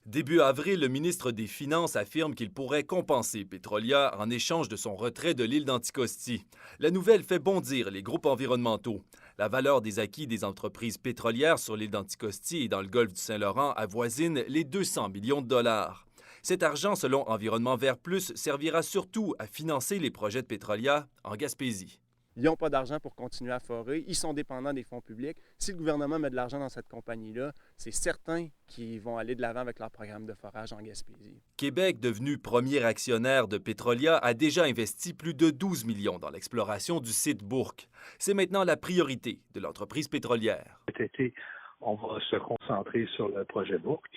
Début avril, le ministre des Finances affirme qu'il pourrait compenser Petrolia en échange de son retrait de l'île d'Anticosti. La nouvelle fait bondir les groupes environnementaux. La valeur des acquis des entreprises pétrolières sur l'île d'Anticosti et dans le golfe du Saint-Laurent avoisine les 200 millions de dollars. Cet argent, selon Environnement Vert Plus, servira surtout à financer les projets de Petrolia en Gaspésie. Ils n'ont pas d'argent pour continuer à forer. Ils sont dépendants des fonds publics. Si le gouvernement met de l'argent dans cette compagnie-là, c'est certain qu'ils vont aller de l'avant avec leur programme de forage en Gaspésie. Québec, devenu premier actionnaire de Petrolia, a déjà investi plus de 12 millions dans l'exploration du site Bourque. C'est maintenant la priorité de l'entreprise pétrolière. Cet été, on va se concentrer sur le projet Bourque.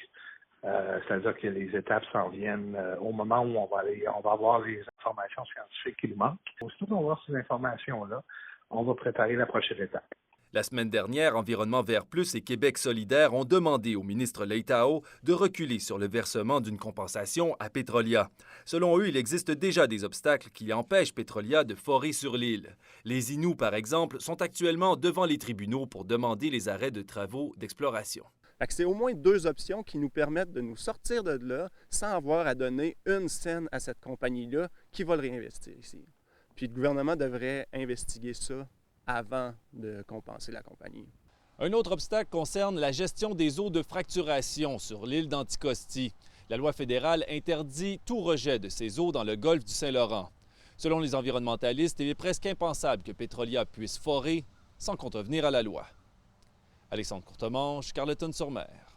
C'est-à-dire que les étapes s'en viennent au moment où on va avoir les informations scientifiques qui nous manquent. Aussitôt qu'on va avoir ces informations-là, on va préparer la prochaine étape. La semaine dernière, Environnement Vert Plus et Québec solidaire ont demandé au ministre Leitao de reculer sur le versement d'une compensation à Petrolia. Selon eux, il existe déjà des obstacles qui empêchent Petrolia de forer sur l'île. Les Inuits, par exemple, sont actuellement devant les tribunaux pour demander les arrêts de travaux d'exploration. C'est au moins deux options qui nous permettent de nous sortir de là sans avoir à donner une scène à cette compagnie-là qui va le réinvestir ici. Puis le gouvernement devrait investiguer ça avant de compenser la compagnie. Un autre obstacle concerne la gestion des eaux de fracturation sur l'île d'Anticosti. La loi fédérale interdit tout rejet de ces eaux dans le golfe du Saint-Laurent. Selon les environnementalistes, il est presque impensable que Petrolia puisse forer sans contrevenir à la loi. Alexandre Courtemanche, Carleton-sur-Mer.